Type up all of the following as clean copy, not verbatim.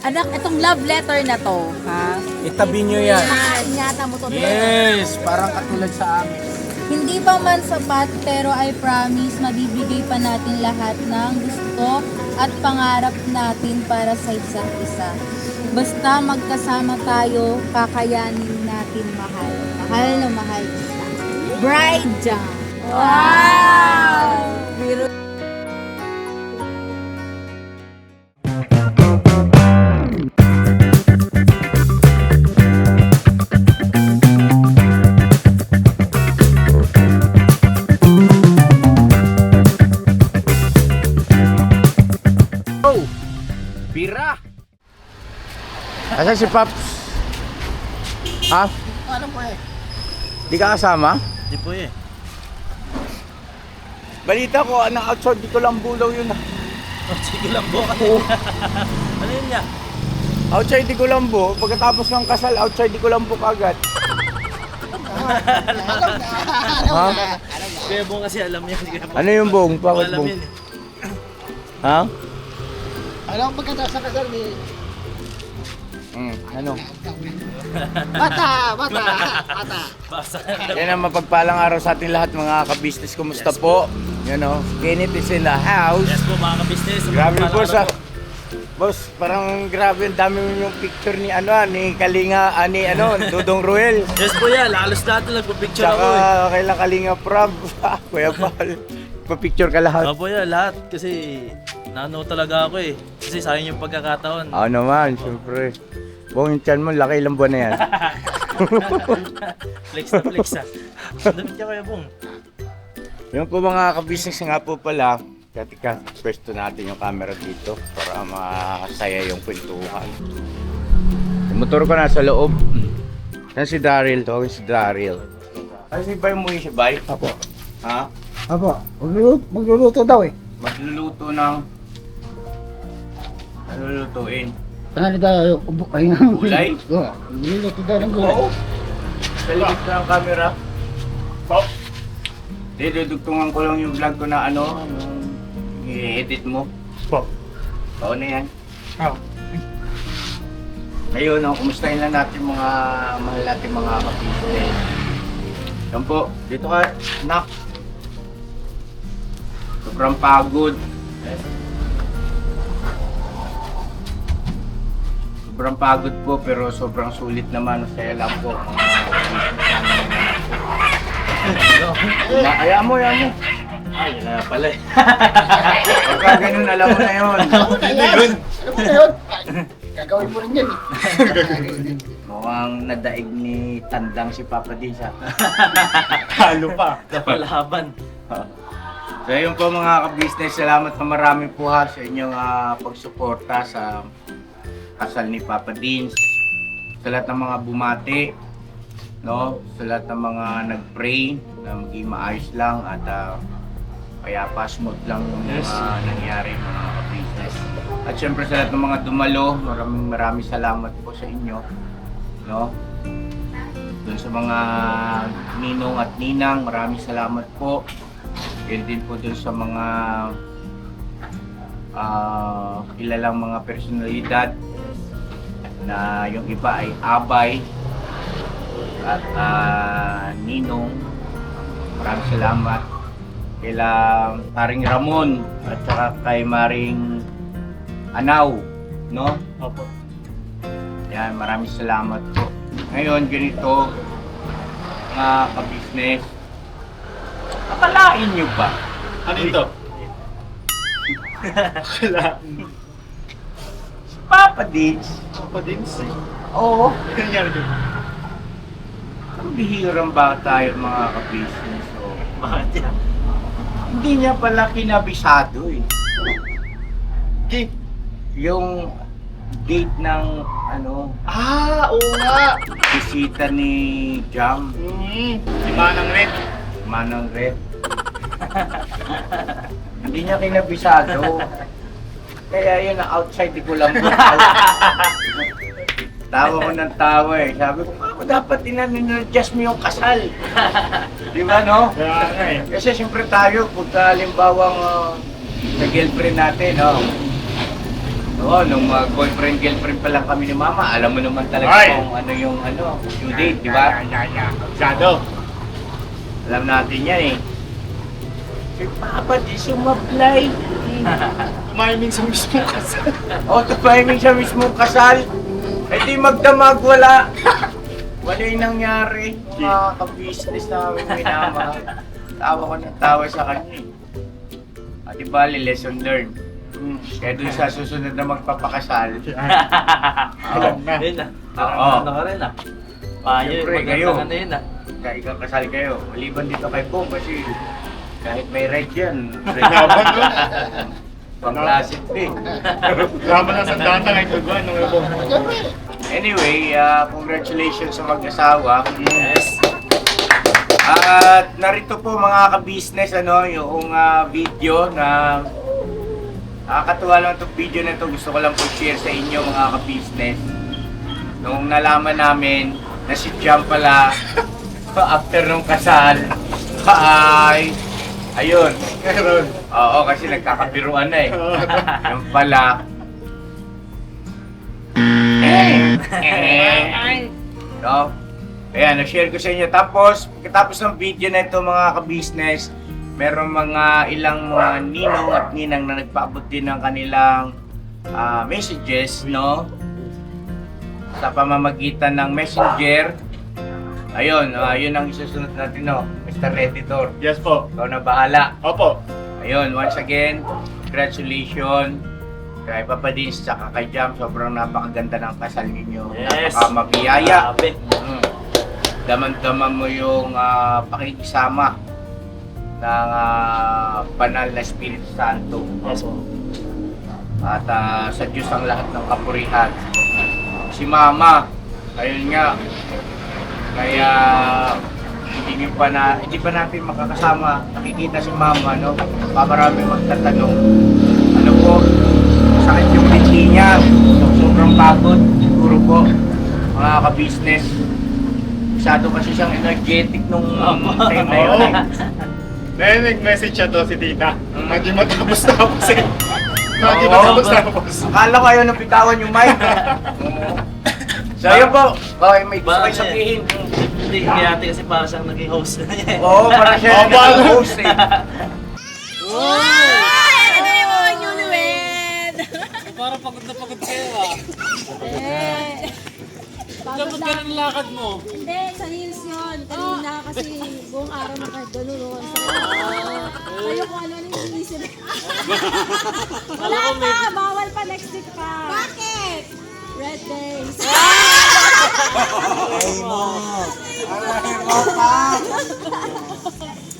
Anak, itong love letter na to, ha? Itabi nyo yan. Ingatan mo to. Yes, parang katulad sa amin. Hindi pa man sapat pero I promise mabibigay pa natin lahat ng gusto at pangarap natin para sa isa't isa. Basta magkasama tayo, kakayanin natin mahal. Mahal na mahal kita. Bride Jam. Wow! Oh! Bira! Asan si Paps? Ha? Ano po eh? Di ka kasama? Di po eh. Balita ko, anong outside di ko lang bulaw yun. Oh, sige lang po. Ano yun niya? Outside di ko lang po, pagkatapos ng kasal, outside di ko lang po kagad. Ha? Kaya po kasi alam niya. Hindi ko na po. Ano yung bong? Bakit Alam bong? yun eh. Ha? Alam mo pagkata sa kasal ni Ano? Bata! Basta. Yan ang mapagpalang araw sa ating lahat mga ka-business. Kumusta po? You know, Kenneth is in the house. Yes po mga ka-business. Grabe po sa... po. Boss, parang grabe ang dami yung picture ni ni Kalinga, ni Dudong Ruel. Yes po yan. Halos lahat na nagpo-picture Tsaka ako eh. kaila Kalinga Prab. Kuya Paul. Pa-picture ka lahat. Opo yan lahat. Kasi nano talaga ako eh. Kasi sayang yung pagkakataon. Oo naman, syempre. Bong yung tiyan mo, laki ilang buwan na yan. Flex na flex ah. Damit ka kaya Bong. Yung po mga ka-business nga po pala, katika pwesto natin yung camera dito para masaya yung kwentuhan. Yung motor ko nasa loob. Yan si Daryl, tawagin si Daryl. Ay, si Bay mo si Bay? Apo. Ha? Apo. Magluluto daw eh. Magluluto ng... Ano lulutuin? Ano daw? Ay nga. Gulay? Oo. Magluluto daw ng gulay. Oo. Sa likod ko ng camera. Po. Dudugtungan ko lang yung vlog ko na yung i-edit mo. Po. Oo na yan. Oo. Ngayon, kumustahin lang natin mga mahal natin mga kapitid. Yan po, dito ka, nak. Sobrang pagod. Sobrang pagod po pero sobrang sulit naman. Masaya lang po. Ayaw mo. Ay, yun na pala eh. Pagka ganun, alam mo na yun. Alam mo na yun. Gagawin mo rin yan eh. Mukhang nadaig ni Tandang si Papa Disa. Halo pa. Napalaban. So yun po mga ka-business, salamat na marami po ha sa inyong pagsuporta sa kasal ni Papa Dins. Sa lahat ng mga bumati, no? Sa lahat ng mga nag-pray na maging maayos lang at kaya pa-smooth lang yung nangyari mga ka-business. At syempre sa lahat ng mga dumalo, maraming salamat po sa inyo, no? Doon sa mga ninong at ninang, maraming salamat po. Yun din po doon sa mga kilalang mga personalidad na yung iba ay Abay at Ninong. Maraming salamat kila Maring Ramon at saka kay Maring Anaw, no? Opo. Yan, maraming salamat po. Ngayon, ganito mga ka-business. Akalain nyo ba? Ano ito? Papa Dins. Papa Dins eh. Oo. Ano nangyari dito? Ang bihirang ba tayo mga ka-business? So, Bakit yan? hindi niya pala kinabisado eh. Yung date ng Oo nga! bisita ni Jam. Si Manang Red. Manang Red. Hindi niya kinabisado. Kaya yun ang outside di ko lang tawa ko ng tawa eh. Sabi ko, dapat in-adjust mo yung kasal. Di ba no? Kaya nga eh. Kasi siyempre tayo, pagka halimbawang sa girlfriend natin, no? Oo, nung boyfriend, girlfriend pa lang kami ni Mama, alam mo naman talaga Ay! kung ano yung due date, di ba? Masyado. Alam natin yan eh. Si Papa di sumablay. Tumiming sa mismo kasal. O, tumiming siya mismo kasal. Eh di magdamag, wala. Wala yung nangyari. Mga ka-business namin minamahal. Tawa ko ng tawa sa kanya eh. At di bali, lesson learned. Kaya dun sa susunod na magpapakasal. Alam na. Yun na. Oo. Ano ka rin ah. Payo, Siyempre, kayo. magandang ano yun ah. Kaya ikakasal kayo. Maliban dito kay Pong kasi kahit may red yan. Laban doon. Pang-classic din. Laban na sa data ngayon kagwan ng ibong. Anyway, congratulations sa mag-asawa. Yes. At narito po mga ka-business, yung video na nakakatuwa lang itong video na ito. Gusto ko lang po share sa inyo mga ka-business. Nung nalaman namin na si Jam pala after nung kasal ay ayun. Oo, kasi nagkakabiruan na eh. Yung pala no? Ayan, na-share ko sa inyo. Tapos, pagkatapos ng video na ito mga ka-business, meron mga ilang mga ninong at ninang na nagpaabot din ng kanilang messages, no? Sa pamamagitan ng messenger. Ayun, yun ang isusunod natin, no? Mr. Editor, Yes po. ikaw na bahala. Opo. Ayun, once again, congratulations kay Papa Dins at kay Jam. Sobrang napakaganda ng kasal ninyo. Yes. Napakamabiyaya. Grabe. Daman-daman mo yung pakikisama ng banal na Espiritu Santo. Yes po. At sa Diyos ang lahat ng kapurihan. Si Mama, ayun nga, kaya hindi pa natin makakasama. Nakikita si Mama, no? Marami magtatanong, ano po, sakit yung binti niya. Sobrang pagod, siguro po, mga ka-business. Masyado kasi siyang energetic nung time na yun eh. Then nag-message siya to si Tita. Hindi matapos-tapos eh. Hindi Oo. matapos-tapos. Akala ko ayaw nang bitawan yung mic. So ayun po, may gusto kayo sabihin. Hindi, ate kasi para siyang naging host. Oo, para siya Oo, bago. nag-host eh. Ay! Ano yung mga newlywed? Parang pagod na pagod kayo ah. Dapat ganun lakad mo. Hindi, sa heels yun. Kanina kasi buong araw nakagano'n. Kayo kung ano yung inisip. Wala pa, bawal pa next week pa. Bakit? Red days.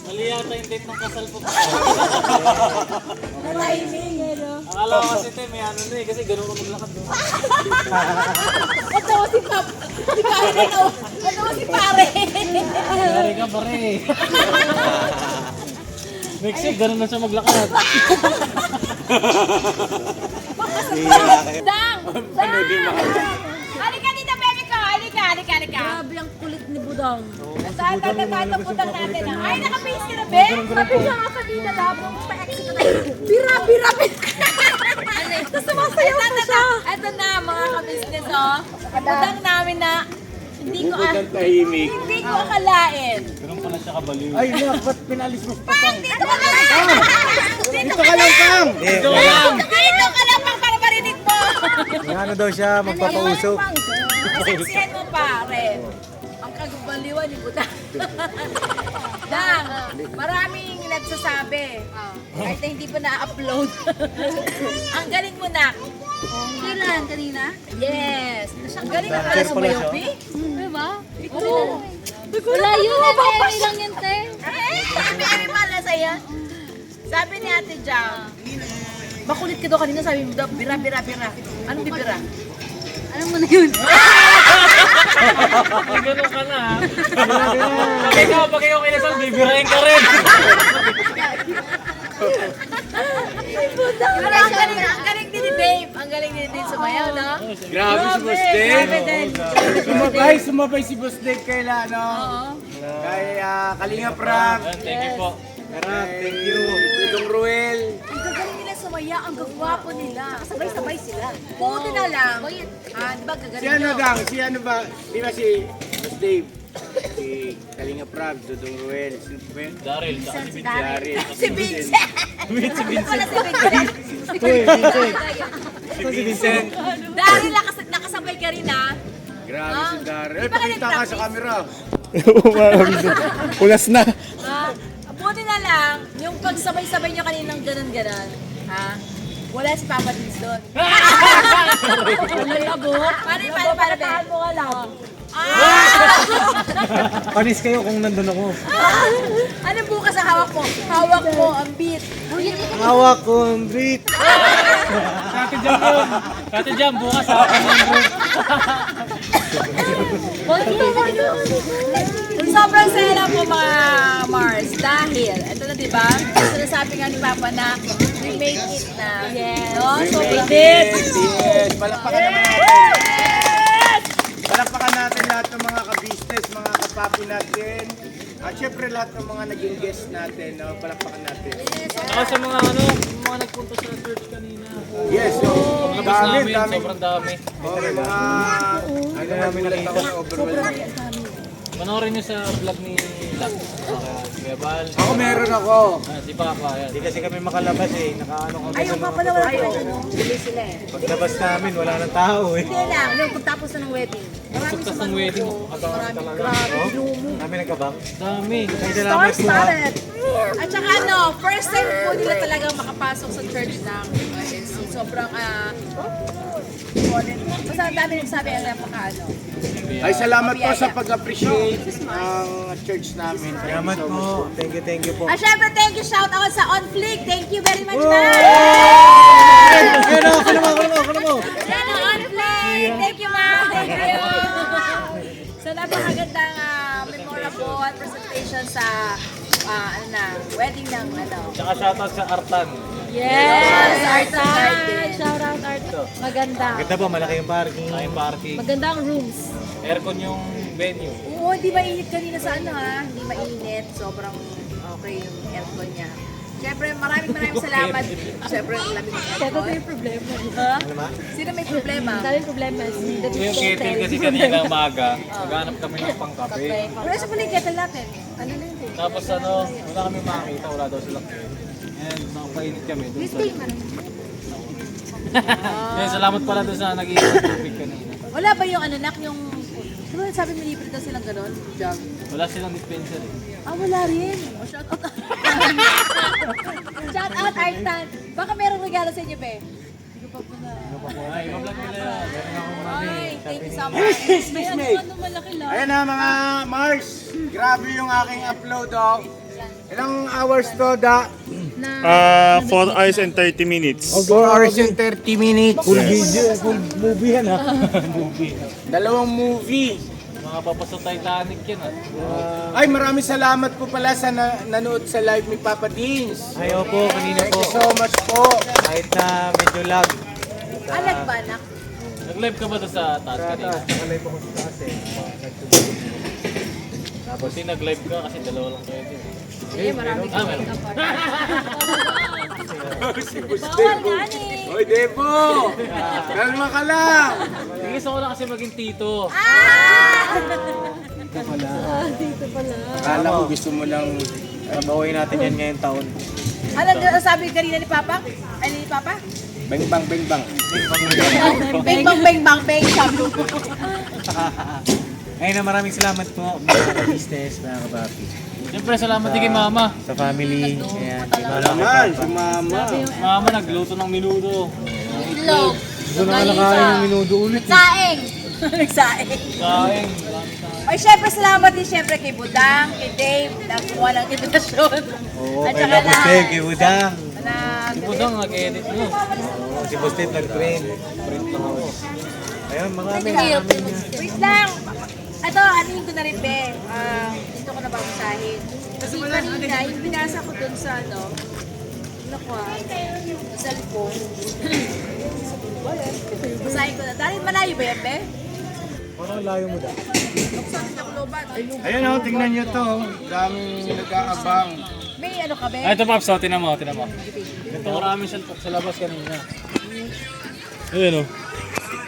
Mali yata yung date ng kasal po. Timing, no? Akala ko kasi te, may ano na eh, kasi ganun ko maglakad. Ito si Pap. Si Pare ito. Ito si Pare. Pare ka pare. Next week, ganun na siya maglakad. Dang! Halika dito, baby ko! Halika! Grabe ang kulit ni Budang. Saan ang putang natin ah? Ay, naka-face ka na, be? Sabi siya nga kanina, labong pa-exit na. Bira. Tapos sumasayaw pa siya. Ito na, mga ka-business, oh. Putang namin na hindi ko akalain. Ganun pala siya kabaliw. Ay, ba't pinalis mo? Dito ka lang! Dito ka lang, Pam! Ito lang! Dito ka lang pang para marinig mo! Ano daw siya, magpapausok. Masaksihan mo, pare. Ang kagabaliwan ni Budang. Dang, maraming nagsasabi. Kahit na hindi pa na-upload. Ang galing mo na. Kailan? Kanina? Yes. Ang galing mo pala sumayaw, Bi. Diba? Oo. Wala yun. Nababa lang yun, te. Sabi pala sa'yo. Sabi ni Ate Jam, makulit ka daw kanina, sabi mo daw, bira. Anong bibira? Alam mo na yun. Ay, ganun ka na ah. Pag ikaw kinasal, bibirahin ka rin. Ang galing din ni Dave. Ang galing din ni sumayaw, no? Grabe si Boss Grabe Dave. din. Sumabay si Boss Dave kaila, kay Kalinga Prab. Thank you po. Thank you. Tulong Ruel. Ang gagaling nila sumayaw. mamaya ang gagwapo nila. Sabay-sabay sila. Buti na lang. Di ba gagaling Si ano gang? Si ano ba? Di ba si Boss Dave? Si Kalinga Prab, Dudong Ruel, si Ben. Daryl, Si Daryl. Si Vincent. Wala si Vincent. Si Vincent. Dahil nakasabay ka rin ha. Grabe si Daryl. Di ba kayo Pakita ka nag-practice? sa camera. Ulas na. Buti na lang, yung pagsabay-sabay nyo kaninang ganun-ganon, ha? Wala si Papa Dins doon. Wala labo. Paano mo ka lang? Panis kayo kung nandun ako. Ano bukas ang hawak mo? Hawak mo ang beat. Hawak ko ang beat. Kati Jam, bukas ako ng group. Sobrang saya lang po mga Mars dahil, ito na diba? Sinasabi nga ni Papa na we make it na. Yes. No? Sobrang Yes. Palakpakan naman natin. Palakpakan natin lahat ng mga ka-business, mga kapapi natin. At syempre lahat ng mga naging guest natin. No? Palakpakan natin. Ako sa mga mga nagpunta sa church kanina. Yes. So, Paglabas dami, namin, dami. sobrang dami. Okay, mga ano namin nakita. Overwhelming. Panoorin nyo sa vlog ni Lac. Kuya Bal. Ako meron ako. Si Papa, yan. Hindi kasi kami makalabas eh. Nakaano kami Ay, yung Papa na wala tayo. Bili sila eh. Paglabas namin, wala nang tao eh. Hindi lang, yung pagtapos na ng wedding. Maraming Pagtas ng sumaludo. wedding, Maraming grabe, lumo. Kami nagkabang. Dami. Ay, salamat po ha. At saka ano, first time po nila talagang makapasok sa church ng OSC. Sobrang, important. Basta ang dami nagsabi, napaka-ano. Ay, salamat po sa pag-appreciate ng church namin. Salamat po. Thank you po. At syempre, thank you, shout out sa On Flick. Thank you very much, na. Ayun ako, kuno mo. Yan ang On Flick. Thank you, ma'am. Thank you. So, napakagandang memorable presentation sa wedding ng Tsaka shoutout sa Artan. Yes! Artan! Shout out Artan. Maganda. Ganda po, malaki yung parking. Sa party. Maganda ang rooms. Aircon yung venue. Oo, hindi mainit kanina sa Hindi mainit. Sobrang okay yung aircon niya. Siyempre, maraming salamat. Siyempre, ang lamig ng Siyempre aircon. may problema. Ha? Sino may problema? Daming problema. Yung kettle kasi kanina umaga, maghanap kami ng pangkape. Wala sa pala yung kettle natin. Ano na yun? Tapos wala kami makakita, wala daw silang kettle. And nakapainit kami doon sa... Yan, salamat pala doon sa nag-iisang tubig kanina. Wala ba yung yung... Diba sabi mo libre daw silang gano'n? Jug. Wala silang dispenser eh. Wala rin. Shout out. Shout out, Artan. Baka merong regalo sa inyo, be. Ay, iba-vlog nila yan. Ay, thank you so much. Ayan na mga Mars. Grabe yung aking upload oh. Ilang hours to da? 4 hours and 30 minutes. 4 hours and 30 minutes. Full video, full movie yan ha. Dalawang movie. Mga papasok Titanic yan ah. Ay, maraming salamat po pala sa nanood sa live ni Papa Dins. Ayaw po, kanina Thank po. you so much po. Kahit na medyo lag. Alag ba, anak? Nag-live ka ba doon sa taas kanina? Nakalay po ko sa taas eh. Tapos nag-live ka kasi dalawa lang kayo din. Eh, marami ka. Meron. Si Boss Debo. Hoy, Debo! Kalma ka lang. Gusto ko lang kasi maging tito. Akala ko gusto mo lang Bawain natin yan ngayong taon. Ano sabi kanina ni Papa? Ay, ni Papa? bang bang bang bang. Bang bang bang bang bang. Sabi ko. Ngayon na maraming salamat po mga business, mga kapapi. Siyempre, salamat din kay Mama. Sa family. Ayan, kay Mama, kay Naman, Papa. si Mama. Mama nagluto ng minuto. Itlog. Doon na nakain ng minudo ulit. Saing. Nagsaing. Kain. Ay, syempre, salamat din syempre kay Budang, kay Dave, nagkuha ng invitasyon. Oo, At kay saka Labusteg, kay Udang. Si Budang nag-edit mo. Oo, si Busteg nag-print. Print lang ako. Ayun, marami. Wait lang. Ito, anuhin ko na rin, Be. Dito ko na babasahin. Kasi kanina, yung binasa ko dun sa cellphone. Basahin ko na. Dahil malayo ba yan, Be? Parang layo mo daw. Saan sa Kuloban? Ayun oh, tingnan nyo to. Daming nag-aabang. May ano ka, be? Ay, ito Pops, oh, tinan mo. Ito marami sa labas kanina. Ayun o.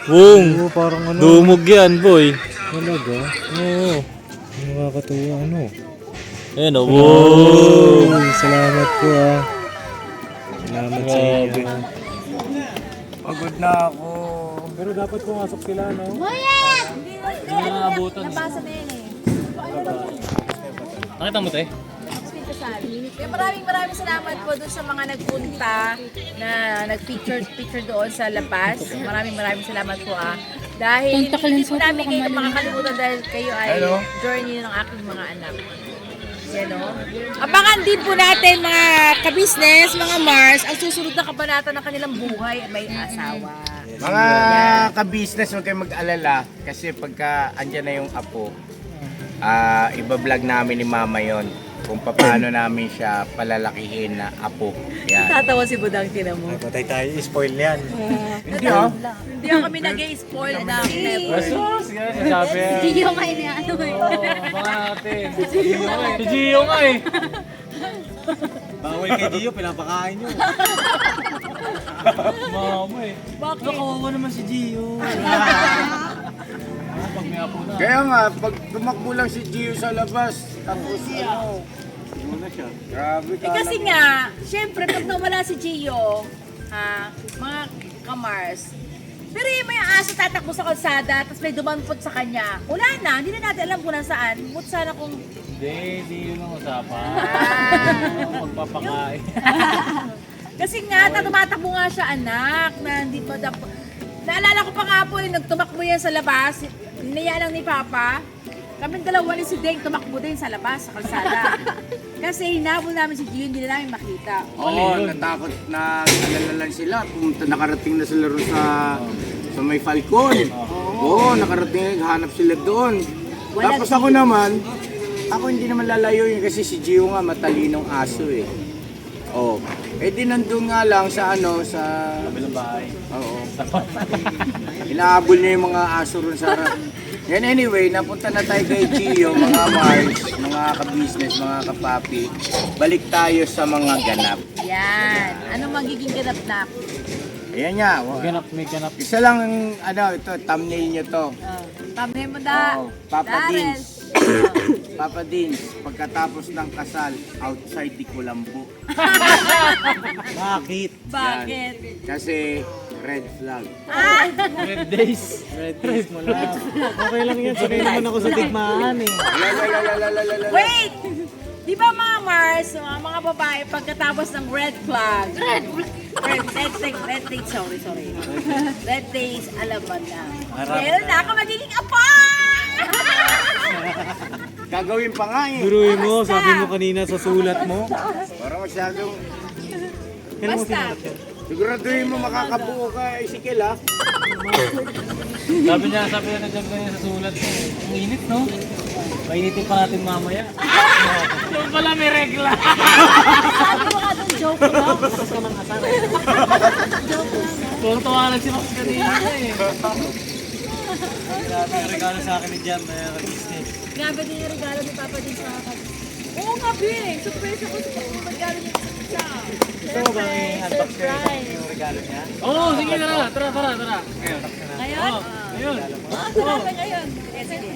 Boom! Oo, parang ano. Dumog yan, boy. Talaga? Oo. Nakakatuwa ano. Ayun o. Boom! Salamat po ah. Salamat sa inyo. Pagod na ako. Pero dapat pumasok sila, no? Hindi na naabutan. Nabasa na yan eh. Nakita mo, te? Kaya maraming salamat po doon sa mga nagpunta na nag-picture doon sa labas. Maraming salamat po Dahil hindi po namin kayo makakalimutan dahil kayo ay journey ng aking mga anak. Yan o. Abangan din po natin mga ka-business, mga Mars, ang susunod na kabanata ng kanilang buhay ay may asawa. Mga ka-business, huwag kayong mag-alala kasi pagka andyan na yung apo, iba-vlog namin ni Mama yon kung paano namin siya palalakihin na apo. Yan. Tatawa si Budang, tinan mo. Patay tayo, spoil yan. Hindi oh. Hindi kami nag-spoil na never. Sige, sabi. Hindi yung kayo na ano eh. Mga natin. Si Gio nga eh. Bawal kay Dio, pinapakain nyo. Mama eh. Bakit? Nakawawa naman si Gio. Pag may apo na. Kaya nga, pag tumakbo lang si Gio sa labas, tapos ano, muna siya. Grabe ka Kasi nga, syempre pag nawala si Gio, mga kamars, pero yung may aso tatakbo sa kalsada, tapos may dumampot sa kanya, wala na, hindi na natin alam kung nasaan. But sana kung... Hindi yun ang usapan. Magpapakain. Kasi nga, tumatakbo nga siya anak, na hindi pa dapat... Naalala ko pa nga po, yung nagtumakbo yan sa labas, ninaya lang ni Papa, kaming dalawa ni si Deng tumakbo din sa labas, sa kalsada. Kasi hinabol namin si Gio, hindi na namin makita. Oo, natakot na alala lang sila. Pumunta, nakarating na sila rin sa may Falcon. Oo, nakarating, hanap sila doon. Tapos ako naman, hindi naman lalayo yun kasi si Gio nga matalinong aso eh. Oh, eh di nandun nga lang sa sa Kabilang bahay. oo. Inaabol niya yung mga aso ron sa harap. And anyway, napunta na tayo kay Gio, mga Mars, mga ka-business, mga kapapi. Balik tayo sa mga ganap. Yan. Ano magiging ganap-nap? Ayan nga. May ganap. Isa lang, ito, thumbnail nyo to. Thumbnail mo da. Oo, Papa Darren. Dins. Papa Dins, pagkatapos ng kasal, outside di Kulambo. Bakit? Bakit? Kasi red flag. Red days. Red face mo lang. Okay lang yan, sanay naman ako sa digmaan eh. Lalalalalalala. Wait! Di ba mga Mars, mga babae, pagkatapos ng red flag, red days, sorry. Red days, alam mo na. Meron na ako magiging apa! Gagawin pa nga eh. Guruin mo, sabi mo kanina sa sulat mo. Parang masyadong, Basta, siguraduhin mo makakabuo ka, Ezekiel ha. Sabi niya na dyan ganyan sa sulat ko. Ang init, no? Painitin pa natin mamaya. Yung pala may regla. joke lang. Tuwang-tuwa lang si Max kanina eh. Grabe yung regalo sa akin ni Jam na ka-business. Grabe din yung regalo ni Papa din sa akin. Oo nga, Bing. Surprise ako sa pagmamagalo niya sa isa. Gusto mo ba i-unbox ko yung regalo niya? Oo, sige tara. Tara. Ngayon? Ayun. Grabe ngayon. Eh, sige.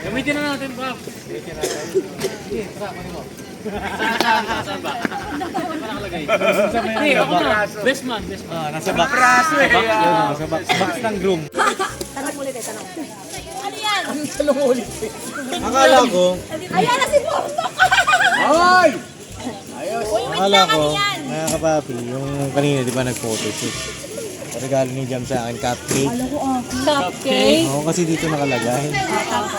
Gamitin na natin, Pap. Sige, tara, kunin mo. Saan ba? Saan ba nakalagay? Hey, ako na. Best man. Nasa box. Praso eh. Nasa box. Box ng groom. Tanong ulit. Ano yan? Akala ko, Ayan na si Porto! Hoy! Uy, wait akala lang, ko, ano yan? mga kapapi, yung kanina di ba nag-photoshoot? Regalo ni Jam sa akin, cupcake. Cupcake. Oo, kasi dito nakalagay.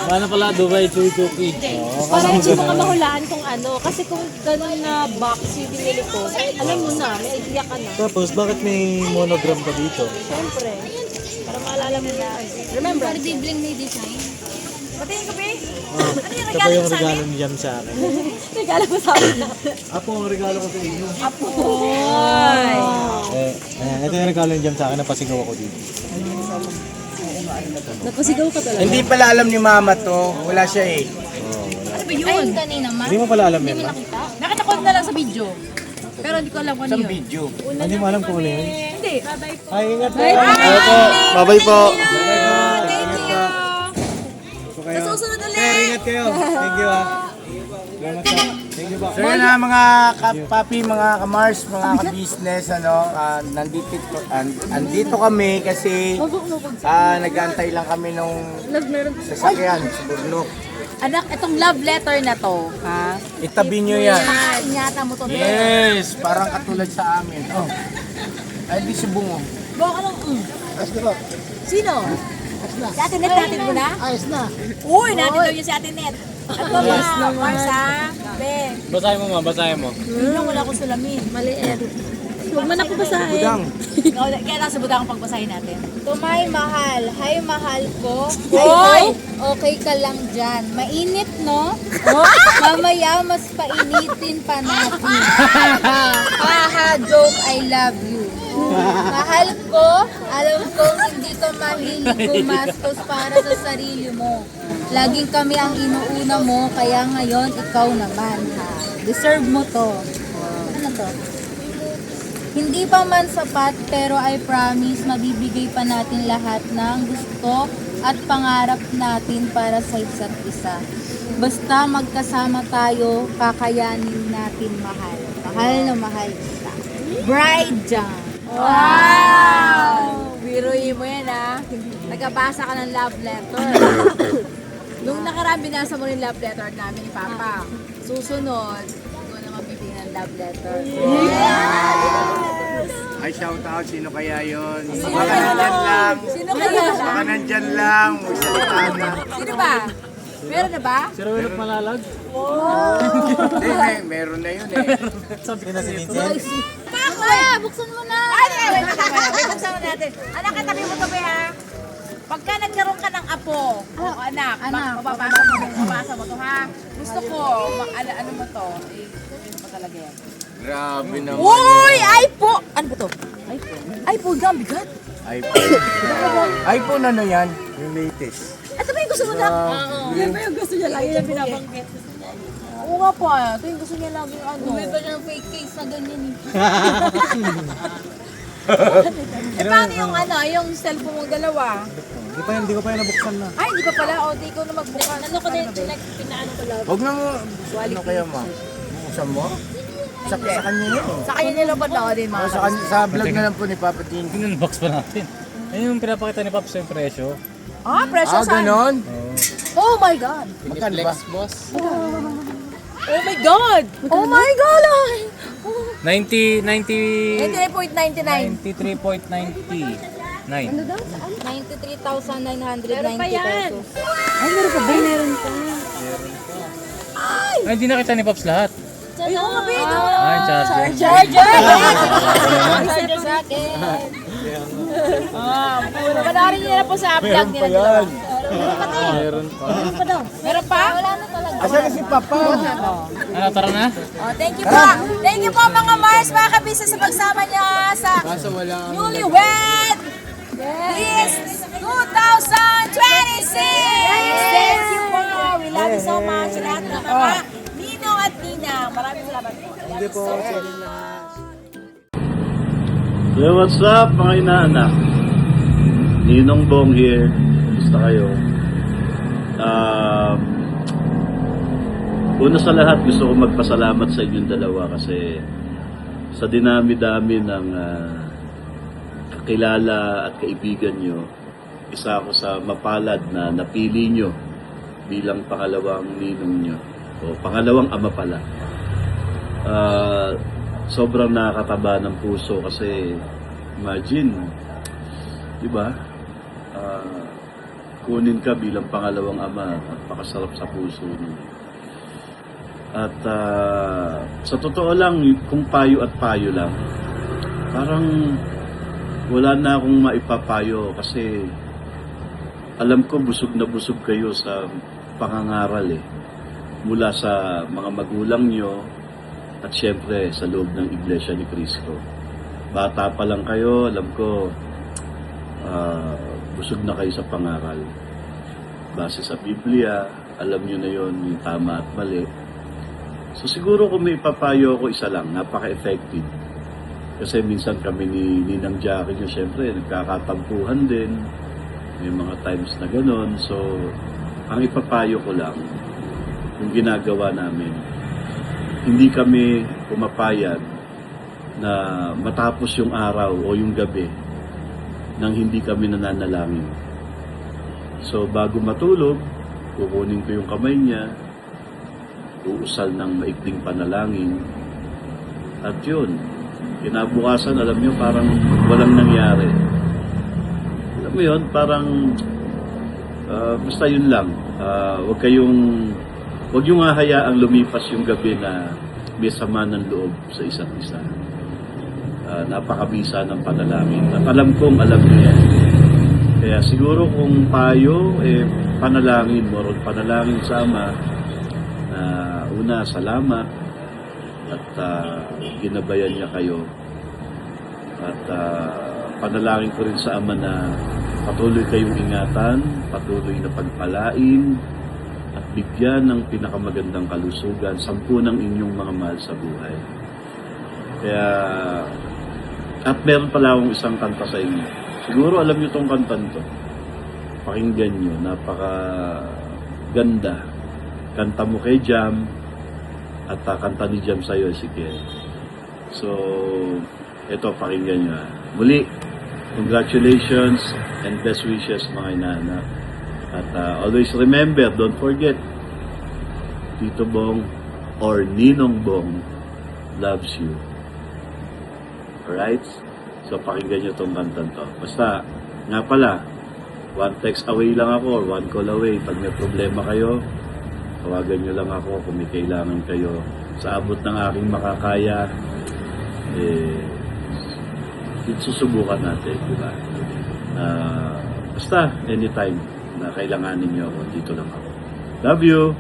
Paano pala Dubai Chewy Cookie? Oo, Para akala ko hindi mo ka ganun. mahulaan kung ano. Kasi kung ganun na box yung binili ko, alam mo na, may idea ka na. Tapos, bakit may monogram ka dito? Siyempre, para maalala mo na. Remember? Para bibling may design. Patingin ko, Be. Oh, ito pa yung regalo ni Jam sa akin. Regalo ko sa akin na. Apo, ang regalo ko sa inyo. Hoy! Ito yung regalo ni Jam sa akin, napasigaw ako dito. Napasigaw ka talaga. Hindi pala alam ni Mama to. Wala siya eh. Ano ba yun? Ay, kanina ma. Hindi mo pala alam yan, ma? Nakita ko na lang sa video. Pero hindi ko alam kung ano Isang yun. video. Hindi mo alam kung ano yun. Hindi. Ay, ingat po. Bye-bye po. Thank you. Kayo. Sa susunod ulit. Sir, ingat kayo. Thank you, ah. Salamat po. Thank you po. So yun na mga kapapi, mga kamars, mga ka-business, andito kami kasi nag-aantay lang kami nung sasakyan sa Burnok. Anak, itong love letter na to, ha? Itabi nyo yan. Inyata mo to. Yes, parang katulad sa amin. Oh. Ay, di si Bungo. Baka lang, Sino? Si Ate Net, natin mo na? Ayos na. Uy, natin daw yun si Ate Net. At mga Marsa, Be. Basahin mo, ma. Basahin mo. Yun wala akong sulamin. Maliit. Huwag man ako basahin. Budang. Kaya nasa budang ang pagbasahin natin. Tumay mahal. Hi, mahal ko. Hoy! Okay ka lang dyan. Mainit, no? Mamaya, mas painitin pa natin. Haha, joke, I love you. Mahal ko, alam ko hindi ka mahilig gumastos para sa sarili mo. Laging kami ang inuuna mo, kaya ngayon ikaw naman, ha? Deserve mo to. Ano to? Hindi pa man sapat, pero I promise mabibigay pa natin lahat ng gusto at pangarap natin para sa isa't isa. Basta magkasama tayo, kakayanin natin mahal. Mahal na mahal kita. Bride Jam. Wow! Biruin mo yan, ha? Nagabasa ka ng love letter. Nung nakaraan, binasa mo rin love letter namin ni Papa. Susunod, ikaw na mabibigyan ng love letter. Ay, shout out. Sino kaya yun? Baka nandyan lang. Sino kaya? Baka nandyan lang. Magsalita na. Sino ba? Meron na ba? Si Rowelot Malalag. Hindi, meron na yun eh. Sabi na si Vincent. Kuya, buksan mo na. Ay, wait, buksan mo natin. Anak, katabi mo to, ha? Pagka nagkaroon ka ng apo, o anak, mababasa mo to, ha? Gusto ko, ano mo to? Sabihin mo talaga yan. Grabe naman. Uy! iPhone! Ano ba to? iPhone? iPhone nga, bigat. iPhone. iPhone ano yan? Yung latest. Ito ba yung gusto mo na? Yan ba yung gusto niya lagi na binabanggit? Oo nga po, ito yung gusto niya lagi yung ano. May pa siyang fake case na ganyan eh. Eh, paano yung ano, yung cellphone mong dalawa? Hindi ko pa yan nabuksan na. Ay, hindi pa pala. O, di ko na magbukas. Ano ko din, pinaano ko lang. Huwag na mo. Ano kaya ma? Buksan mo? Sa kanya yun eh. Sa kanya nila ba din, mga Sa vlog na lang po ni Papa Tin. Unbox pa natin. Ayun yung pinapakita ni Pops yung presyo. Ah, presyo saan? Ganon? Oh my God! Magkano ba? Oh my God! Oh my God! 93.99. 93.99. 93,990 pesos. Ay, hindi nakita ni Pops lahat. Ay, oo nga, Pino! Ay, charger. Charger sa akin. Panoorin niyo na po sa vlog nila dalawa. Meron pa. Meron pa? Wala na talaga. Asan na si Papa? Ano, tara na? Oh, thank you po. Thank you po mga Mars, mga kabisa sa pagsama niya sa Kaso wala. Newlywed this 2026! Thank you po. We love you so much. Lahat ng mga Ninong at Ninang. Maraming salamat po. Hindi po. So what's up mga inaanak? Ninong Bong here. Gusto kayo? Una sa lahat gusto ko magpasalamat sa inyong dalawa kasi sa dinami-dami ng kakilala at kaibigan nyo, isa ako sa mapalad na napili nyo bilang pangalawang ninong nyo o pangalawang ama pala. Sobrang nakakataba ng puso kasi imagine, di ba? Kunin ka bilang pangalawang ama, napakasarap sa puso niyo. At sa totoo lang, kung payo at payo lang, parang wala na akong maipapayo kasi alam ko busog na busog kayo sa pangangaral mula sa mga magulang nyo at syempre sa loob ng Iglesia ni Cristo. Bata pa lang kayo, alam ko busog na kayo sa pangaral. Base sa Biblia alam nyo na yon yung tama at mali. So siguro kung may ipapayo ako, isa lang, napaka-effective. Kasi minsan kami ni Ninang Jackie nyo, syempre, nagkakatampuhan din. May mga times na gano'n. So, ang ipapayo ko lang, yung ginagawa namin, hindi kami pumapayag na matapos yung araw o yung gabi nang hindi kami nananalangin. So, bago matulog, kukunin ko yung kamay niya, uusal ng maikling panalangin, at yun, kinabukasan, alam niyo, parang walang nangyari. Alam mo yun, parang basta yun lang. Huwag yung hahayaang lumipas yung gabi na may sama ng loob sa isa't isa. Napakabisa ng panalangin. At alam kong alam niyo yan. Kaya siguro kung payo, panalangin mo, panalangin sama, una, salamat, at ginabayan niya kayo. At panalangin ko rin sa Ama na patuloy kayong ingatan, patuloy na pagpalain, at bigyan ng pinakamagandang kalusugan, 10 ng inyong mga mahal sa buhay. Kaya, at meron pala akong isang kanta sa inyo. Siguro alam niyo tong kantan to. Pakinggan niyo, napakaganda. Kanta mo kay Jam, at kanta ni Jam sa'yo, Ezekiel. So, ito, pakinggan nyo. Muli, congratulations and best wishes mga inaanak. At always remember, don't forget, Tito Bong or Ninong Bong loves you. Alright? So, pakinggan nyo itong kantan to. Basta, nga pala, 1 text away lang ako or 1 call away. Pag may problema kayo, tawagan nyo lang ako kung may kailangan kayo. Sa abot ng aking makakaya, susubukan natin, di ba? Basta, anytime na kailanganin nyo ako, dito lang ako. Love you!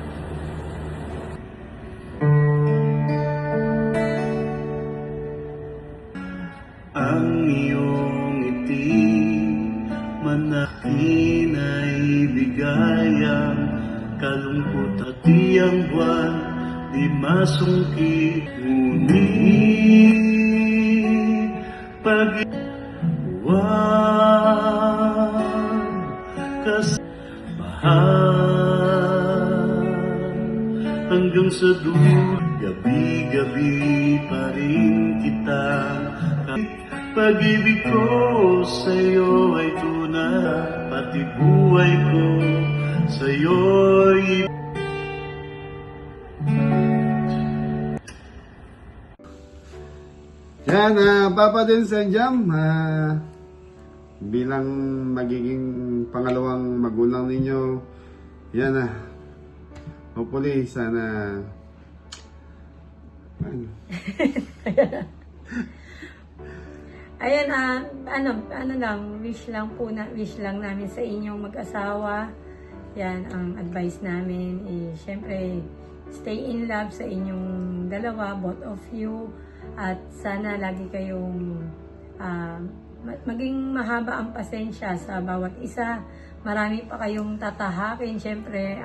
Ang iyong ngiti, manahin ay bigayang kalungkot at iyang buwan, di masungkit, ngunit pag-iwan kas mahal hanggang sa dulo, gabi-gabi pa rin kita. Pag-ibig ko sa'yo ay tunay, pati buhay ko sa'yo'y Yan, Papa din sa Jam, bilang magiging pangalawang magulang ninyo, yan hopefully, sana, Ayan, ano lang, wish lang namin sa inyong mag-asawa. Yan, ang advice namin syempre, stay in love sa inyong dalawa, both of you. At sana lagi kayong maging mahaba ang pasensya sa bawat isa. Marami pa kayong tatahakin. Syempre,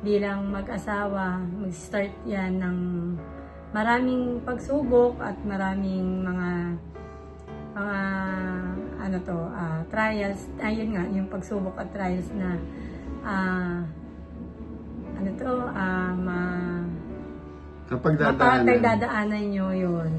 bilang mag-asawa, mag-start yan ng maraming pagsubok at maraming mga trials. Ayun nga, yung pagsubok at trials na mapagdadaanan nyo yun.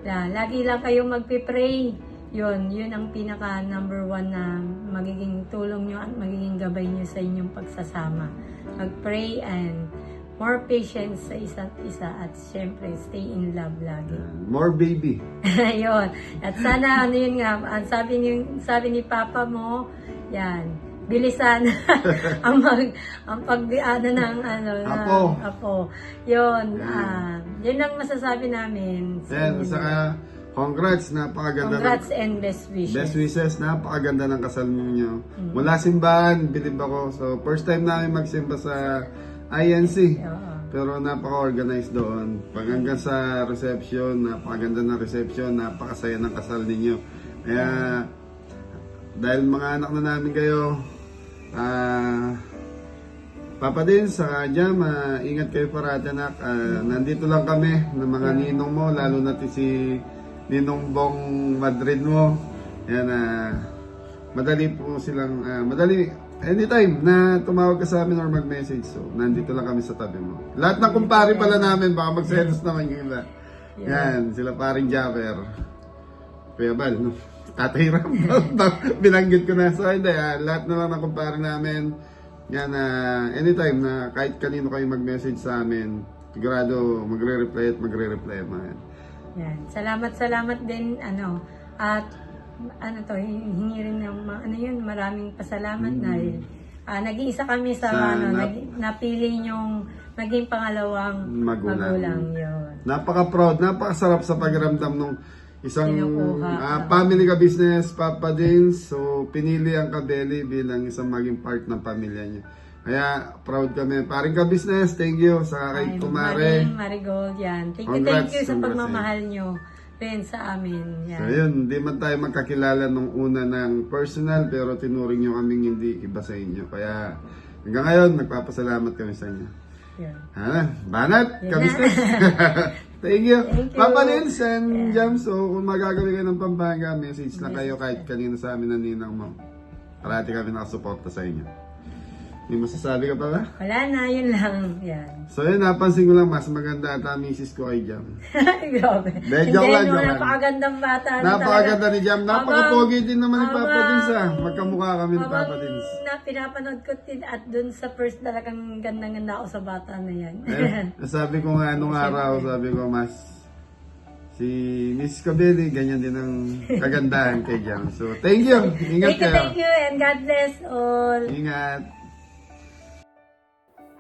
Lagi lang kayong magpipray. Yun ang pinaka number 1 na magiging tulong nyo at magiging gabay nyo sa inyong pagsasama. Mag-pray and more patience sa isa't isa at syempre stay in love lagi. More baby. Yun. At sana yun nga, sabi ni Papa mo, yan, bilisan ang pagdiana ng apo. Yun, yun ang masasabi namin. Then, saka, congrats, napakaganda. Congrats and best wishes. Best wishes, napakaganda ng kasal niyo. Mula simbahan, bilib ako. So, first time namin magsimba sa INC. Pero napaka-organized doon. Pag hanggang sa reception, napakaganda ng reception, napakasaya ng kasal ninyo. Kaya, dahil mga anak na namin kayo, Papa din, sa Jam, ingat kayo parati anak. Nandito lang kami ng mga ninong mo, lalo na si Ninong Bong Madrid mo. Yan, madali po silang, madali, anytime na tumawag ka sa amin or mag-message. So, nandito lang kami sa tabi mo. Lahat ng kumpare pala namin, baka mag-selos naman yung iba. Yan, sila paring Javer. Kuya Bal, no? Tatay Ram, binanggit ko na. So, hindi, lahat na lang ng kumpare namin. Yan, anytime na kahit kanino kayo mag-message sa amin, sigurado magre-reply at magre-reply man. Yan. Salamat din, at hingi rin ng maraming pasalamat dahil nag-iisa kami sa napili nyong maging pangalawang magulang. Yun. Napaka-proud, napakasarap sa pagramdam nung isang family ka business, Papa Dins. So, pinili ang Kabeli bilang isang maging part ng pamilya niya. Kaya, proud kami. Paring ka business, thank you sa kay Kumare. Marigold, yan. Thank you sa pagmamahal nyo rin sa amin. Yan. So, yun, hindi man tayo magkakilala nung una ng personal, pero tinuring nyo kaming hindi iba sa inyo. Kaya, hanggang ngayon, nagpapasalamat kami sa inyo. Yeah. Banat, ka-business. Thank you. Papa Lins and Jam. So, kung magagawin kayo ng Pampanga, message lang kayo kahit kanino sa amin na ninang mo. Parati kami nakasuporta sa inyo. May masasabi ka pa ba? Wala na, yun lang. Yan. So yun, napansin ko lang mas maganda ata misis ko kay Jam. Grabe. Joke lang. Napakagandang bata. Napakaganda ni Jam. Napakapogi din naman ni Papa Dins. Magkamukha kami ni Papa Dins. Pinapanood ko at dun sa first talagang gandang-ganda ako sa bata na yan. Sabi ko nga nung araw, sabi ko mas si Miss Kabeli, ganyan din ang kagandahan kay Jam. So thank you. Ingat kayo. Thank you and God bless all. Ingat.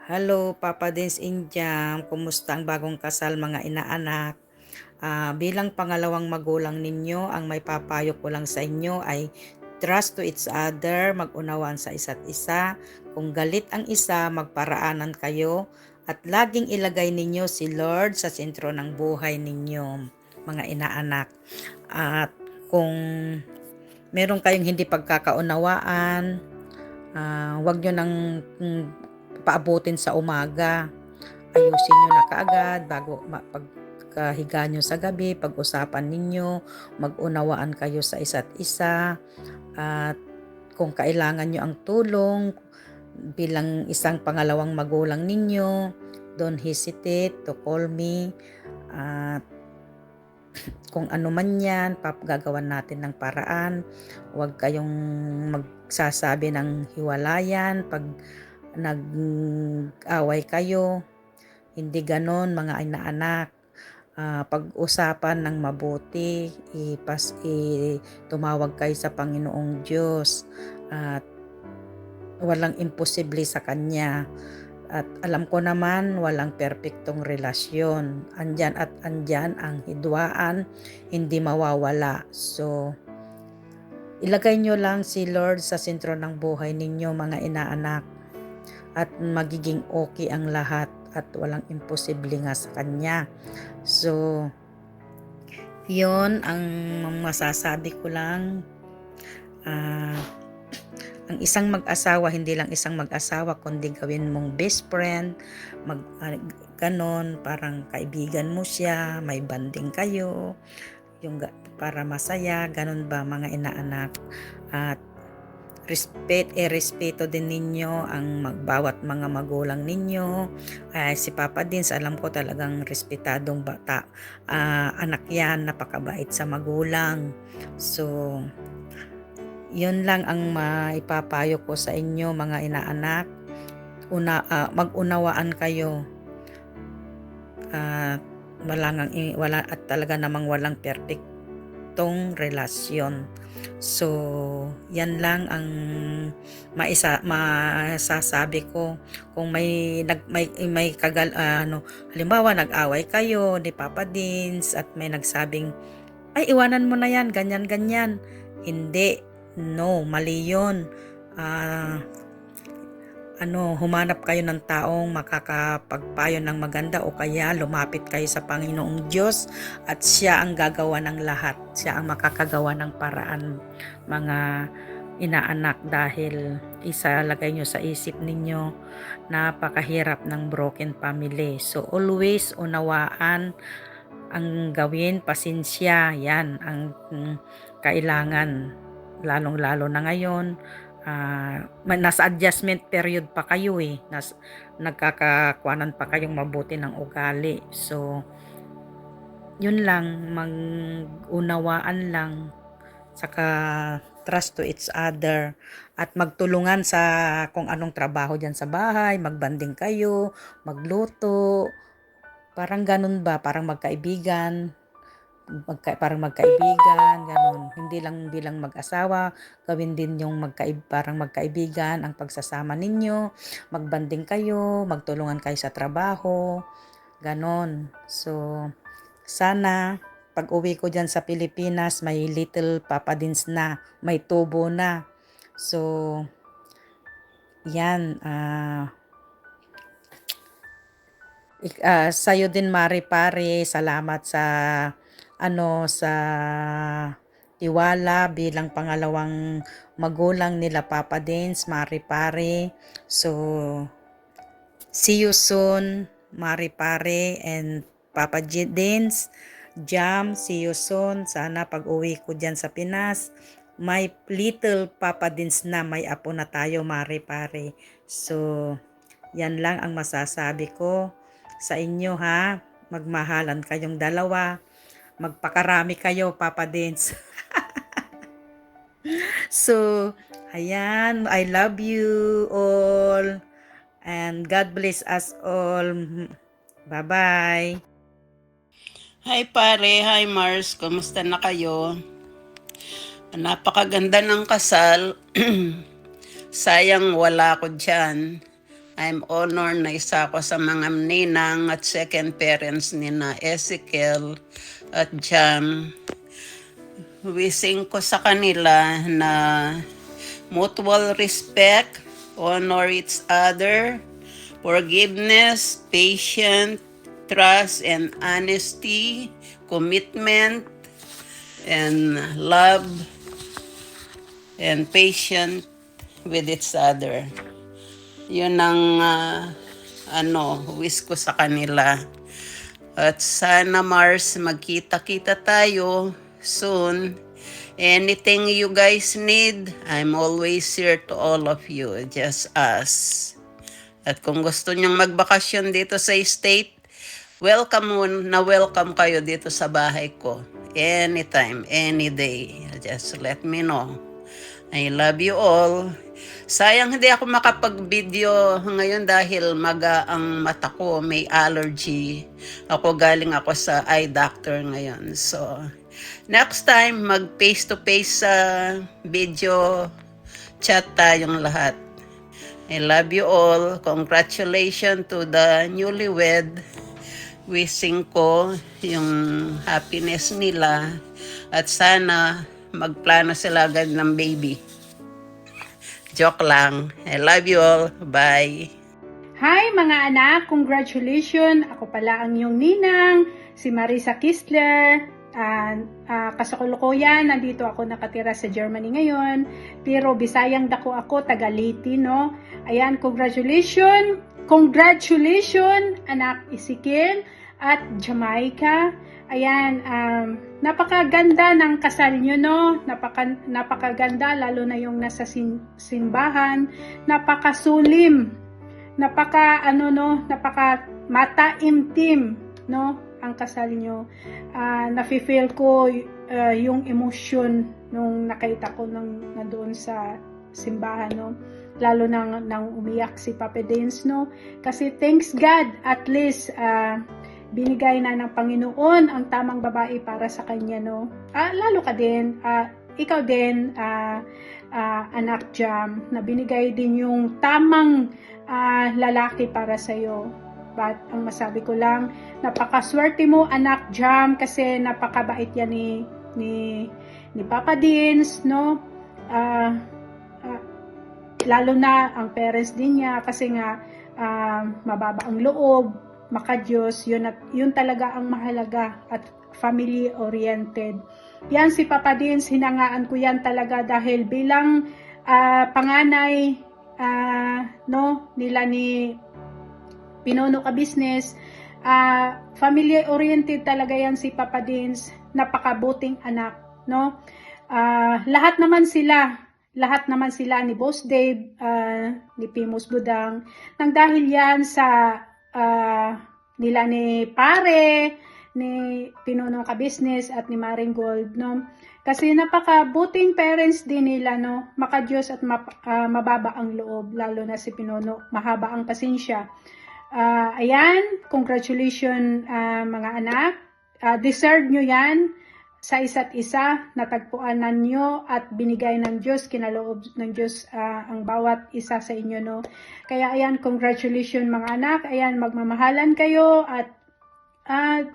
Hello, Papa Dins and Jam. Kumusta ang bagong kasal mga inaanak? Bilang pangalawang magulang ninyo, ang may papayo ko lang sa inyo ay trust to each other, mag-unawaan sa isa't isa. Kung galit ang isa, magparaanan kayo at laging ilagay ninyo si Lord sa sentro ng buhay ninyo, mga inaanak. At kung meron kayong hindi pagkakaunawaan, wag nyo nang paabutin sa umaga. Ayusin nyo na kaagad bago pagkahiga nyo sa gabi, pag-usapan ninyo, mag-unawaan kayo sa isa't isa. At kung kailangan nyo ang tulong bilang isang pangalawang magulang ninyo, don't hesitate to call me. At kung ano man yan, gagawan natin ng paraan. Huwag kayong magsasabi ng hiwalayan pag nag-away kayo. Hindi ganon mga inaanak. Pag-usapan ng mabuti, tumawag kayo sa Panginoong Diyos at walang imposible sa Kanya. At alam ko naman walang perpektong relasyon. Andyan at andyan ang hidwaan, hindi mawawala. So, ilagay nyo lang si Lord sa sentro ng buhay ninyo mga inaanak. At magiging okay ang lahat at walang imposible nga sa Kanya. So, yun ang masasabi ko lang. Ang isang mag-asawa, hindi lang isang mag-asawa, kundi gawin mong best friend, ganon, parang kaibigan mo siya, may banding kayo, yung para masaya, ganon ba mga inaanak. At respeto din ninyo ang bawat mga magulang ninyo. Si Papa Dins, alam ko talagang respetadong bata. Anak yan, napakabait sa magulang. So, yun lang ang maipapayo ko sa inyo mga inaanak. Mag-unawaan kayo. Wala at talaga namang walang perfectong relasyon. So, yan lang ang masasabi ko. Kung halimbawa nag-away kayo ni Papa Dins at may nagsabing, ay iwanan mo na yan, ganyan. Hindi, no, mali yun. Humanap kayo ng taong makakapagpayo ng maganda o kaya lumapit kayo sa Panginoong Diyos at siya ang gagawa ng lahat. Siya ang makakagawa ng paraan mga inaanak dahil isalagay nyo sa isip ninyo napakahirap ng broken family. So always unawaan ang gawin, pasensya, yan ang kailangan, lalong-lalo na ngayon. Nasa adjustment period pa kayo nagkakakuanan pa kayong mabuti ng ugali. So yun lang, mag-unawaan lang, saka trust to each other, at magtulungan sa kung anong trabaho dyan sa bahay, magbanding kayo, magluto, parang ganun ba, parang magkaibigan, parang magkaibigan, ganun. Hindi lang bilang mag-asawa, gawin din yung parang magkaibigan ang pagsasama ninyo, magbanding kayo, magtulungan kayo sa trabaho, ganon. So sana pag uwi ko dyan sa Pilipinas, may little Papa Dins na, may tubo na. So yan, sa'yo din Mari Pare, salamat sa sa tiwala bilang pangalawang magulang nila Papa Dins, Mari Pare. So see you soon, Mari Pare and Papa Dins, Jam, see you soon. Sana pag uwi ko dyan sa Pinas, may little Papa Dins na, may apo na tayo, Mari Pare. So yan lang ang masasabi ko sa inyo ha. Magmahalan kayong dalawa. Magpakarami kayo, Papa Dins. So ayan, I love you all and God bless us all. Bye-bye. Hi pare, hi Mars, kumusta na kayo? Napakaganda ng kasal. Sayang wala ko dyan. I'm honored na isa ko sa mga ninang at second parents ni na Ezekiel at Jam. Wishing ko sa kanila na mutual respect, honor each other, forgiveness, patience, trust and honesty, commitment, and love, and patience with each other. Yun ang wish ko sa kanila. At sana Mars, magkita-kita tayo soon. Anything you guys need, I'm always here to all of you. Just ask. At kung gusto nyong magbakasyon dito sa state, welcome kayo dito sa bahay ko. Anytime, any day. Just let me know. I love you all. Sayang hindi ako makapag-video ngayon dahil maga ang mata ko, may allergy. Galing ako sa eye doctor ngayon. So, next time, mag face-to-face sa video chat tayong lahat. I love you all. Congratulations to the newlywed. Wishing ko yung happiness nila at sana magplano sila agad ng baby. Joke lang. I love you all. Bye. Hi mga anak! Congratulations! Ako pala ang iyong ninang, si Marisa Kistler. Kasakulukuyan, nandito ako nakatira sa Germany ngayon. Pero Bisayang dako ako, taga Leyte, no? Ayan, congratulations! Congratulations, anak Ezekiel at Jamaica. Ayan, napakaganda ng kasal nyo, no? Napakaganda, lalo na yung nasa simbahan. Napakasulim. Napaka mataimtim, no? Ang kasal nyo. Nafe-feel ko yung emotion nung nakita ko na doon sa simbahan, no? Lalo nang umiyak si Papa Dins, no? Kasi thanks God, at least binigay na ng Panginoon ang tamang babae para sa kanya, no? Lalo ka din, ikaw din, anak Jam, na binigay din yung tamang lalaki para sa'yo. But ang masabi ko lang, napakaswerte mo, anak Jam, kasi napakabait yan ni Papa Dins, no? Lalo na ang parents din niya, kasi nga mababa ang loob, maka-Diyos, yun talaga ang mahalaga, at family-oriented. Yan si Papa Dins, hinangaan ko yan talaga dahil bilang panganay no nila ni Pinono Ka Business. Family oriented talaga yan si Papa Dins, napakabuting anak, no? Lahat naman sila ni Boss Dave, ni Pimus Budang, nang dahil yan sa nila ni Pare, ni Pinono Ka Business at ni Maring Gold, no? Kasi napakabuting parents din nila, no? Makadiyos at mababa ang loob, lalo na si Pinono, mahaba ang pasensya. Ayan, congratulations mga anak. Deserve nyo yan sa isa't isa, natagpuanan nyo at binigay ng Diyos, kinaloob ng Diyos ang bawat isa sa inyo, no? Kaya ayan, congratulations mga anak. Ayan, magmamahalan kayo at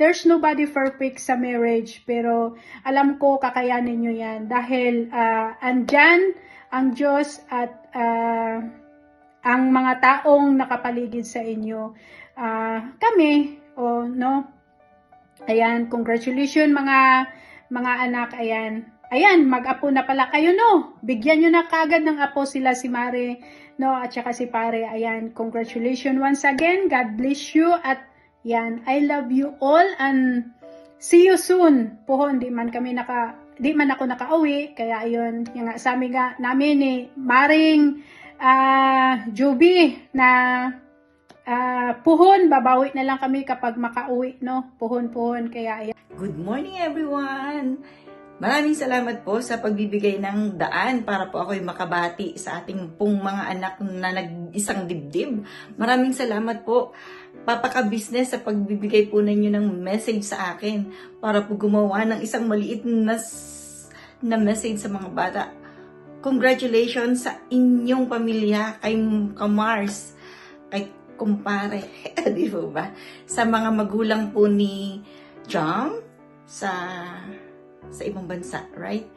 there's nobody perfect sa marriage, pero alam ko kakayanin nyo yan dahil andyan ang Diyos at ang mga taong nakapaligid sa inyo. Kami, no? Ayan, congratulations mga anak. Ayan, mag-apo na pala kayo, no? Bigyan nyo na kagad ng apo sila, si Mare, no? At saka si Pare. Ayan, congratulations once again. God bless you. At yan, I love you all and see you soon. Puhon, di man ako nakauwi. Kaya ayun, yung nga, sabi nga namin ni Maring Juby na puhon, babawi na lang kami kapag makauwi, no? Puhon. Kaya ayan. Good morning everyone! Maraming salamat po sa pagbibigay ng daan para po ako'y makabati sa ating pong mga anak na nag-isang dibdib. Maraming salamat po, Papa Ka Business, sa pagbibigay po ninyo ng message sa akin para po gumawa ng isang maliit na message sa mga bata. Congratulations sa inyong pamilya, kay Kamars, kay Kumpare, di ba? Sa mga magulang po ni Jam, sa ibang bansa, right?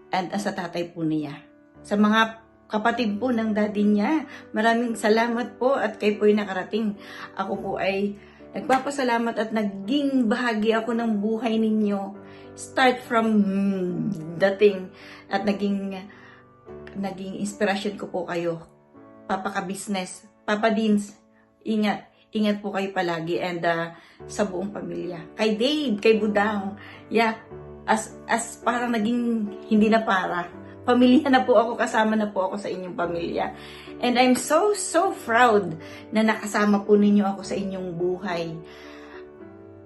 And sa tatay po niya. Sa mga kapatid po ng daddy niya, maraming salamat po at kayo po ay nakarating. Ako po ay nagpapasalamat at naging bahagi ako ng buhay ninyo. Start from dating at naging inspiration ko po kayo. Papa Ka Business, Papa Dins, ingat po kayo palagi and sa buong pamilya. Kay Dave, kay Budang, yeah, as parang naging hindi na para. Pamilya na po ako, kasama na po ako sa inyong pamilya. And I'm so proud na nakasama po ninyo ako sa inyong buhay.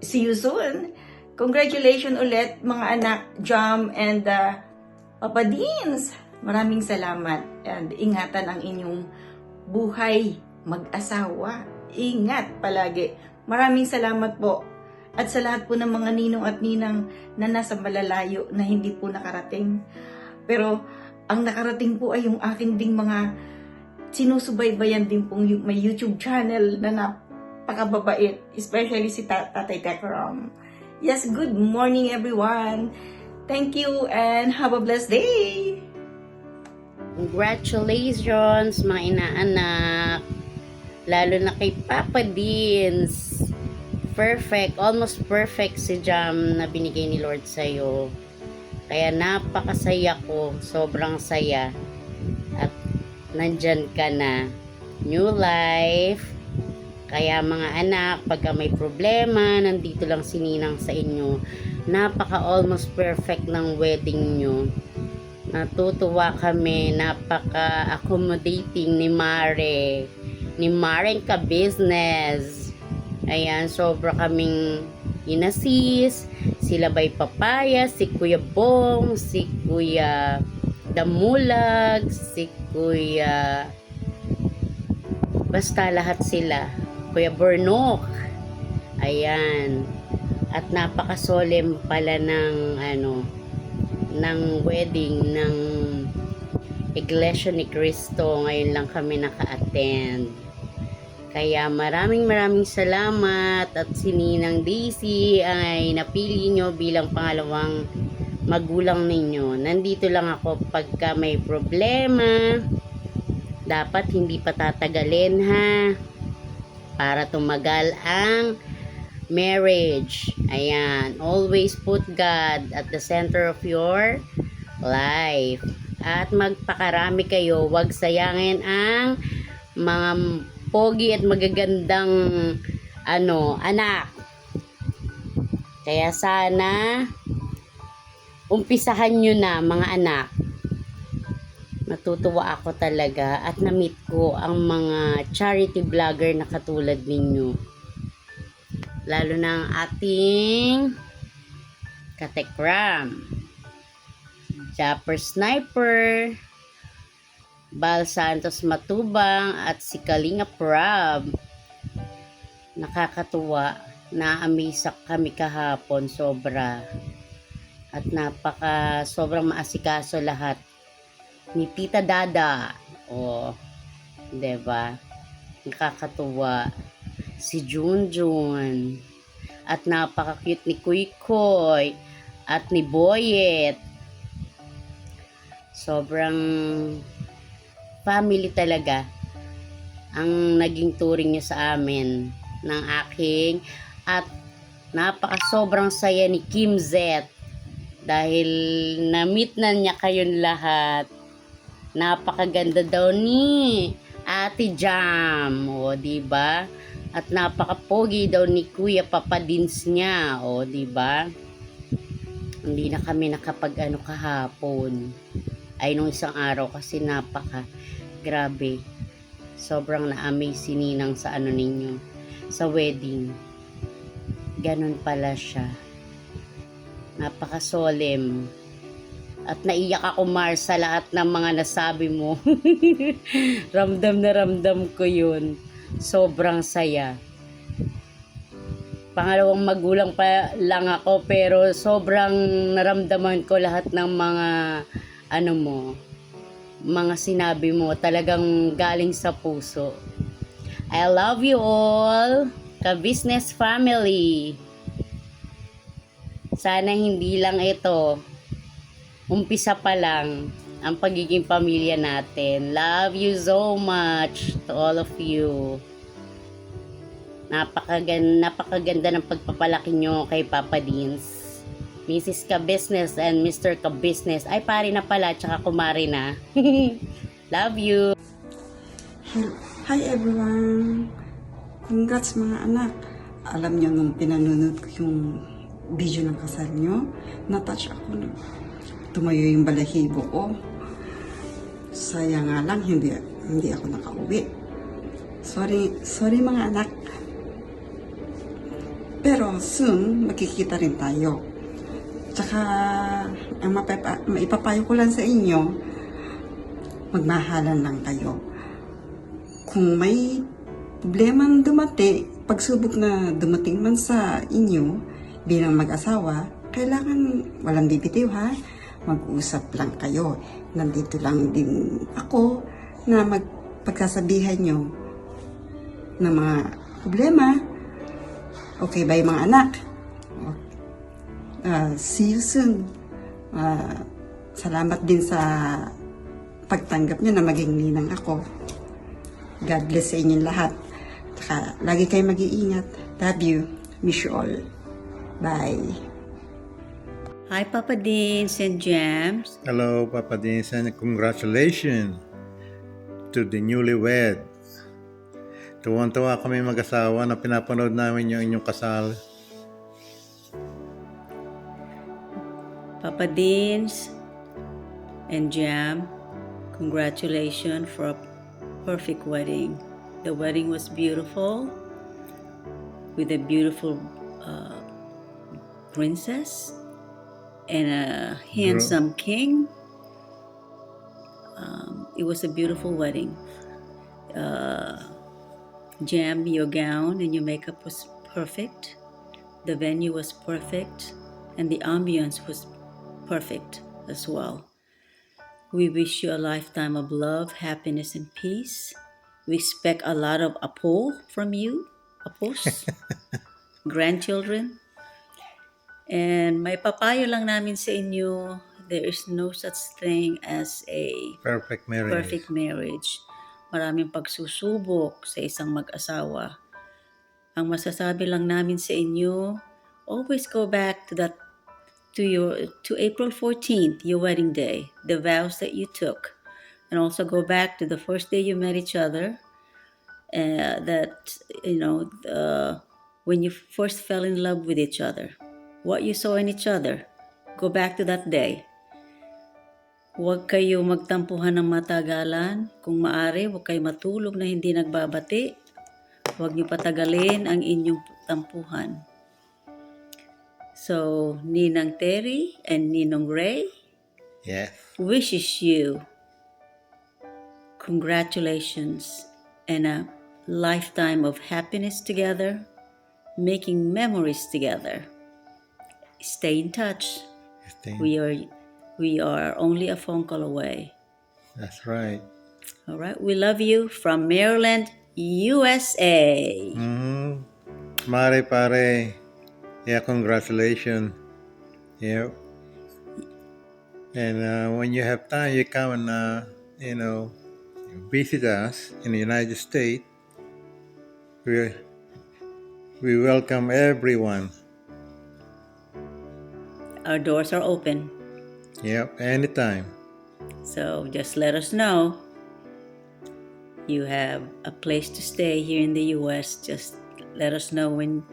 See you soon. Congratulations ulit mga anak, Jam and Papa Dins. Maraming salamat and ingatan ang inyong buhay mag-asawa. Ingat palagi. Maraming salamat po. At sa lahat po ng mga ninong at ninang na nasa malalayo na hindi po nakarating. Pero ang nakarating po ay yung aking ding mga sinusubaybayan din pong may YouTube channel na napakababait. Especially si Tatay Tekram. Yes, good morning everyone. Thank you and have a blessed day. Congratulations mga inaanak. Lalo na kay Papa Dins. Perfect, almost perfect si Jam na binigay ni Lord sa'yo. Kaya napakasaya ko, sobrang saya. At nandyan ka na. New life. Kaya mga anak, pagka may problema, nandito lang si Ninang sa inyo. Napaka almost perfect ng wedding nyo. Natutuwa kami, napaka accommodating ni Mare. Ni Maring Ka Business. Ayan, sobra kaming inasis. Sila Bay Papaya, si Kuya Bong, si Kuya Damulag, si Kuya... Basta lahat sila. Kuya Burnok. Ayan. At napaka-solemn pala ng ng wedding ng Iglesia ni Cristo. Ngayon lang kami naka-attend. Kaya maraming salamat at si Ninang Daisy ay napili nyo bilang pangalawang magulang ninyo. Nandito lang ako pagka may problema. Dapat hindi pa tatagalin ha. Para tumagal ang marriage. Ayan. Always put God at the center of your life. At magpakarami kayo. Huwag sayangin ang mga pogi at magagandang anak. Kaya sana umpisahan nyo na mga anak. Natutuwa ako talaga at na-meet ko ang mga charity vlogger na katulad ninyo. Lalo na ang ating Katekram, Japper Sniper, Bal Santos Matubang at si Kalinga Prab. Nakakatuwa, na-amaze kami kahapon sobra. At sobrang maasikaso lahat ni Tita Dada. Oh, 'di ba? Nakakatuwa si Junjun. At napaka-cute ni Kuy Koy at ni Boyet. Sobrang family talaga ang naging touring niyo sa amin ng aking at sobrang saya ni Kim Z dahil na-meet na niya kayong lahat. Napakaganda daw ni Ate Jam, o di ba? At napaka-pogi daw ni Kuya Papa Dins niya, o di ba? Hindi na kami kahapon. Ay nung isang araw kasi grabe. Sobrang na-amaze si Ninang sa ninyo, sa wedding. Ganon pala siya. Napaka-solemn. At naiyak ako, Mars, sa lahat ng mga nasabi mo. Ramdam na ramdam ko yun. Sobrang saya. Pangalawang magulang pa lang ako, pero sobrang naramdaman ko lahat ng mga mga sinabi mo. Talagang galing sa puso. I love you all, ka-business family. Sana hindi lang ito, umpisa pa lang ang pagiging pamilya natin. Love you so much to all of you. Napakaganda ng pagpapalaki nyo kay Papa Dins. Mrs. Ka-Business and Mr. Ka-Business. Ay, pare na pala, tsaka kumari na. Love you. Hi everyone. Congrats mga anak. Alam nyo, nung pinanonood ko yung video ng kasal nyo, na-touch ako. Tumayo yung balahibo ko. Sayang nga lang, hindi ako nakauwi. Sorry mga anak. Pero soon, makikita rin tayo. Tsaka, ang maipapayo ko lang sa inyo, magmahalan lang kayo. Kung may problema pagsubok na dumating man sa inyo bilang mag-asawa, kailangan walang bibitiw ha. Mag-usap lang kayo. Nandito lang din ako na pagsasabihan nyo ng mga problema. Okay ba yung mga anak? See you soon. Salamat din sa pagtanggap nyo na maging ninang ako. God bless sa inyong lahat. Saka, lagi kayo mag-iingat. Love you. Miss you all. Bye. Hi, Papa Dins and Jams. Hello, Papa Dins, and congratulations to the newlywed. Tuwang-tuwa kami mag-asawa na pinapanood namin yung inyong kasal. Papa Dins and Jam, congratulations for a perfect wedding. The wedding was beautiful with a beautiful princess and a handsome king. It was a beautiful wedding. Jam, your gown and your makeup was perfect. The venue was perfect. And the ambience was perfect as well. We wish you a lifetime of love, happiness, and peace. We expect a lot of apo from you. Apos. Grandchildren. And may papayo lang namin sa inyo, there is no such thing as a perfect marriage. Maraming pagsusubok sa isang mag-asawa. Ang masasabi lang namin sa inyo, always go back to to April 14th, your wedding day, the vows that you took, and also go back to the first day you met each other. When you first fell in love with each other, what you saw in each other. Go back to that day. Huwag kayo magtampuhan ng matagalan. Kung maaari, huwag kayo matulog na hindi nagbabati. Huwag niyo patagalin ang inyong tampuhan. So, Ninang Terry and Ninong Ray wishes you congratulations and a lifetime of happiness together, making memories together. Stay in touch. We are only a phone call away. That's right. All right. We love you from Maryland, USA. Mare pare. Yeah, congratulations. Yeah. And when you have time, you come and visit us in the United States. We welcome everyone. Our doors are open. Yep, anytime. So just let us know. You have a place to stay here in the U.S. Just let us know when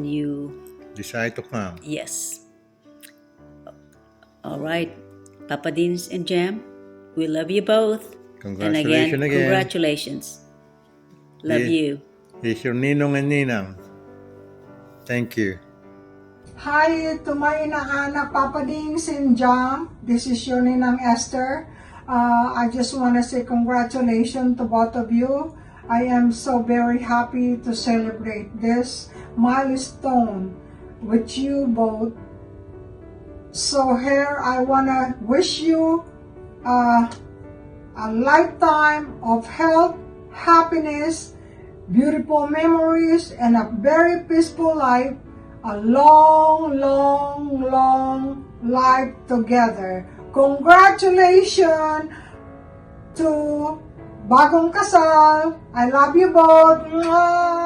you decide to come. Yes. All right. Papa Dins and Jam, we love you both. Congratulations and again. Congratulations. Love you. It's your Ninong and Ninang. Thank you. Hi to my inaanak, Papa Dings and Jam. This is your Ninang Esther. I just want to say congratulations to both of you. I am so very happy to celebrate this milestone with you both. So here I want to wish you a lifetime of health, happiness, beautiful memories, and a very peaceful life. A long, long, long life together. Congratulations to bagong kasal. I love you both. Mwah!